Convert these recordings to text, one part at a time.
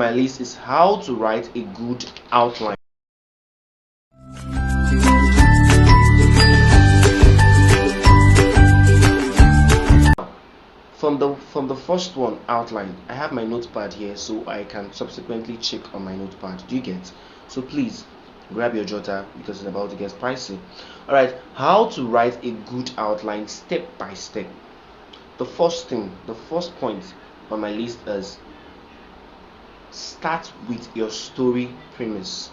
My list is how to write a good outline. From the first one, outline, I have my notepad here so I can subsequently check on my notepad. Do you get? So please grab your jotter because it's about to get pricey. All right, how to write a good outline step by step. The first point on my list is start with your story premise.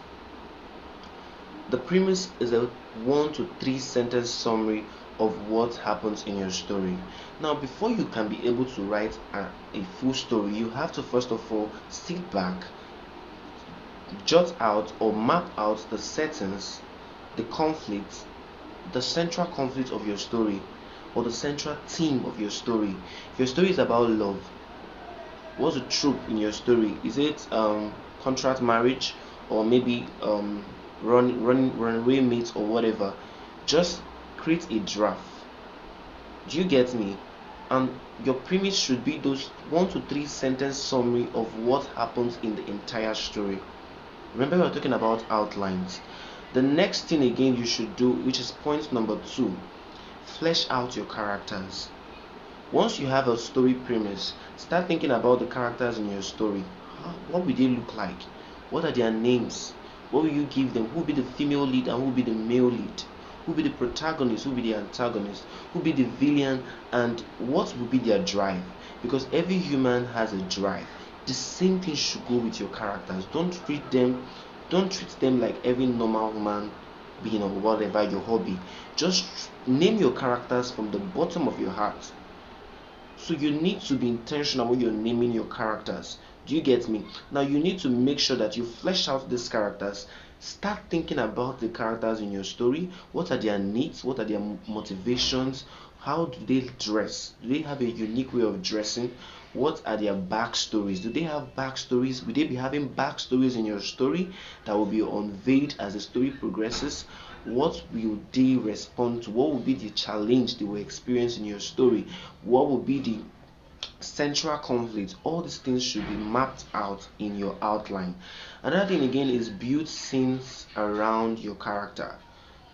The premise is a 1 to 3 sentence summary of what happens in your story. Now, before you can be able to write a full story, you have to first of all sit back, jot out or map out the settings, the conflicts, the central conflict of your story, or the central theme of your story. If your story is about love, what's the trope in your story? Is it contract marriage, or maybe runaway mates, or whatever? Just create a draft. Do you get me? And your premise should be those 1 to 3 sentence summary of what happens in the entire story. Remember, we're talking about outlines. The next thing again you should do, which is point number 2, flesh out your characters. Once you have a story premise, start thinking about the characters in your story. What will they look like? What are their names? What will you give them? Who will be the female lead and who will be the male lead? Who will be the protagonist? Who will be the antagonist? Who will be the villain? And what will be their drive? Because every human has a drive. The same thing should go with your characters. Don't treat them like every normal human being or whatever your hobby. Just name your characters from the bottom of your heart. So you need to be intentional when you're naming your characters. Do you get me? Now you need to make sure that you flesh out these characters. Start thinking about the characters in your story. What are their needs? What are their motivations? How do they dress? Do they have a unique way of dressing? What are their backstories? Do they have backstories? Will they be having backstories in your story that will be unveiled as the story progresses? What will they respond to? What will be the challenge they will experience in your story? What will be the central conflict? All these things should be mapped out in your outline. Another thing again is build scenes around your character.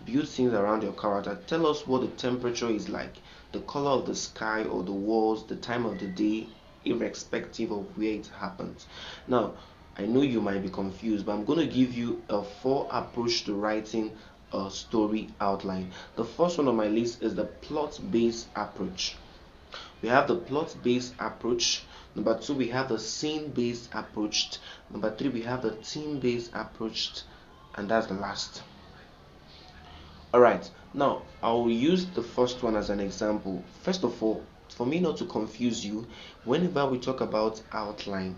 Build scenes around your character. Tell us what the temperature is like, the color of the sky or the walls, the time of the day, irrespective of where it happens. Now, I know you might be confused, but I'm going to give you a 4 approach to writing a story outline. The first one on my list is the plot-based approach. We have the plot-based approach. Number 2, we have the scene-based approach. Number 3, we have the theme-based approach, and that's the last. Alright, now I will use the first one as an example. First of all, for me not to confuse you, whenever we talk about outline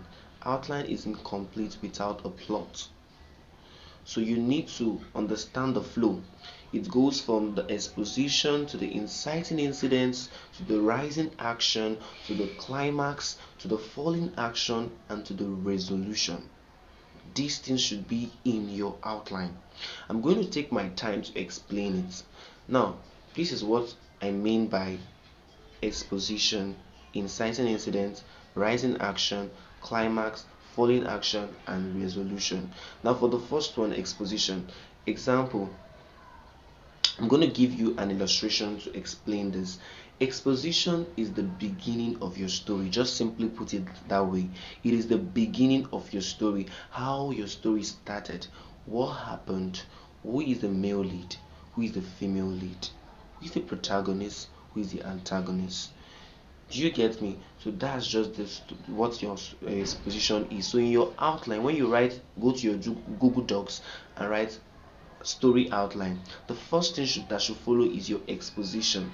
is incomplete without a plot. So you need to understand the flow. It goes from the exposition to the inciting incidents to the rising action to the climax to the falling action and to the resolution. These things should be in your outline. I'm going to take my time to explain it. Now, this is what I mean by exposition, inciting incident, rising action, climax, falling action, and resolution. Now, for the first one, exposition. Example, I'm going to give you an illustration to explain this. Exposition is the beginning of your story. Just simply put it that way. It is the beginning of your story. How your story started. What happened? Who is the male lead? Who is the female lead? Who is the protagonist? Who is the antagonist? Do you get me? So that's just what your exposition is. So in your outline, when you write, go to your Google Docs and write story outline. The first thing that should follow is your exposition.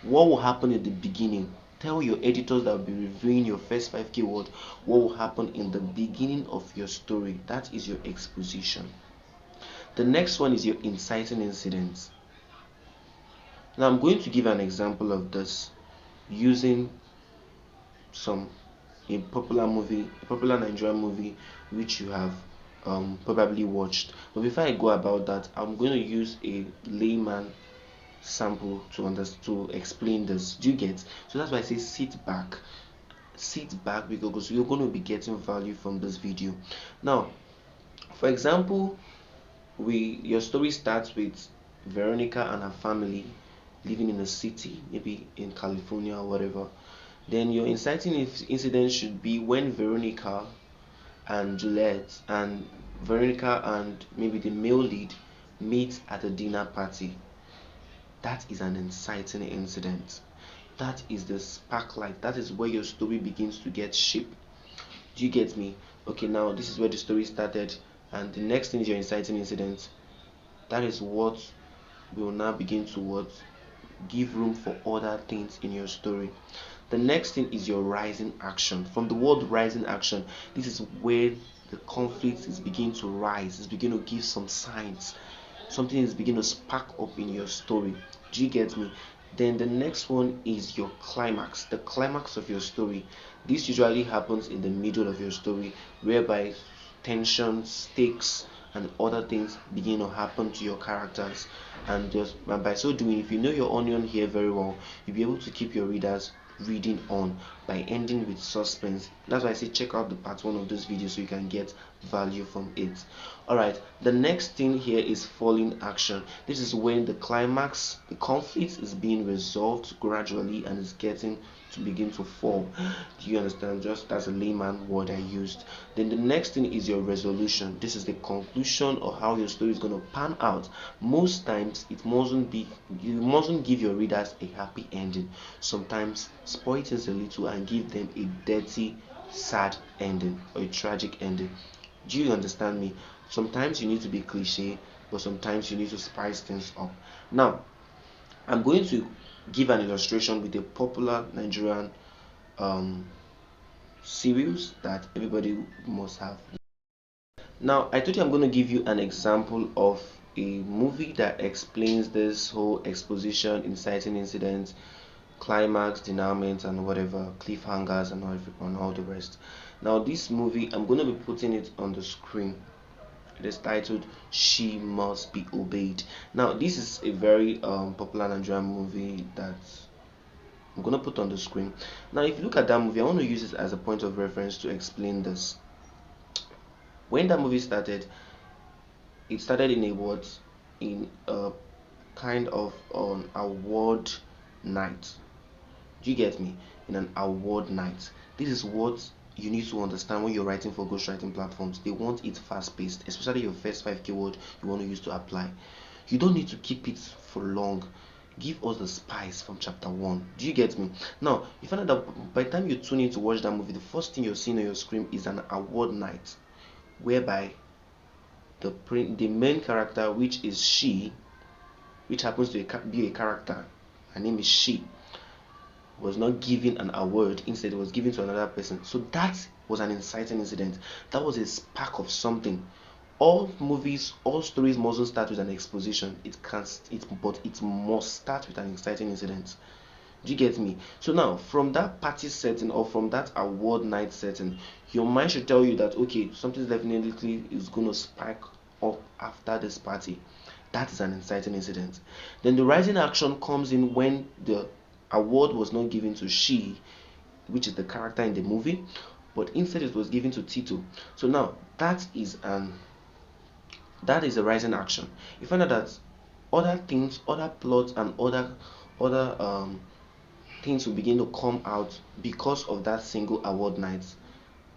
What will happen in the beginning? Tell your editors that will be reviewing your first 5 keywords what will happen in the beginning of your story. That is your exposition. The next one is your inciting incidents. Now I'm going to give an example of this using a popular Nigerian movie which you have probably watched. But before I go about that, I'm going to use a layman sample to explain this. Do you get? So that's why I say sit back, sit back because you're going to be getting value from this video. Now, for example, your story starts with Veronica and her family living in a city, maybe in California or whatever. Then your inciting incident should be when Veronica and Juliet and Veronica and maybe the male lead meet at a dinner party. That is an inciting incident. That is the sparklight. That is where your story begins to get shape. Do you get me? Okay, now this is where the story started, and the next thing is your inciting incident. That is what will now begin to give room for other things in your story. The next thing is your rising action. From the word rising action, this is where the conflict is beginning to rise. It's beginning to give some signs. Something is beginning to spark up in your story. Do you get me? Then the next one is your climax, the climax of your story. This usually happens in the middle of your story, whereby tension, stakes, and other things begin to happen to your characters. And by so doing, if you know your onion here very well, you'll be able to keep your readers reading on by ending with suspense. That's why I say check out the part 1 of this video so you can get value from it. Alright, the next thing here is falling action. This is when the climax, the conflict is being resolved gradually and is getting to begin to fall. Do you understand? Just that's a layman word I used. Then the next thing is your resolution. This is the conclusion of how your story is going to pan out. Most times it mustn't be, you mustn't give your readers a happy ending. Sometimes spoil things a little and give them a dirty, sad ending or a tragic ending. Do you understand me? Sometimes you need to be cliche, but sometimes you need to spice things up. Now, I'm going to give an illustration with a popular Nigerian series that everybody must have. Now, I told you I'm going to give you an example of a movie that explains this whole exposition, inciting incidents, climax, denouement, and whatever, cliffhangers, and all the rest. Now, this movie, I'm going to be putting it on the screen. It is titled She Must Be Obeyed. Now, this is a very popular Nigerian movie that I'm going to put on the screen. Now, if you look at that movie, I want to use it as a point of reference to explain this. When that movie started, it started in a kind of an award night. Do you get me? In an award night. This is what you need to understand when you're writing for ghostwriting platforms. They want it fast paced, especially your first 5 keywords you want to use to apply. You don't need to keep it for long. Give us the spice from chapter 1. Do you get me? Now, you find out that by the time you tune in to watch that movie, the first thing you're seeing on your screen is an award night, whereby the main character, which is she, which happens to be a character, her name is she, was not given an award. Instead, it was given to another person. So that was an inciting incident. That was a spark of something. All movies, all stories mustn't start with an exposition. But it must start with an inciting incident. Do you get me? So now, from that party setting or from that award night setting, your mind should tell you that okay, something definitely is going to spike up after this party. That is an inciting incident. Then the rising action comes in when the award was not given to she, which is the character in the movie, but instead it was given to Tito. So now that is a rising action. You find out that other things, other plots, and other things will begin to come out because of that single award night,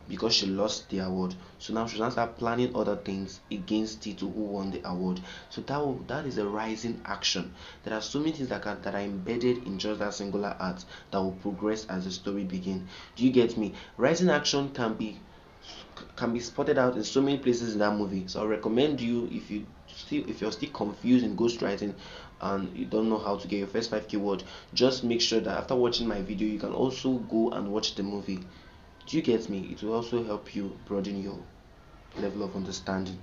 because she lost the award. So now she now start planning other things against Tito, who won the award. So that is a rising action. There are so many things that are embedded in just that singular act that will progress as the story begins. Do you get me? Rising action can be spotted out in so many places in that movie. So I recommend you, if you're still confused in ghostwriting and you don't know how to get your first 5 keywords, just make sure that after watching my video you can also go and watch the movie. Do you get me? It will also help you broaden your level of understanding.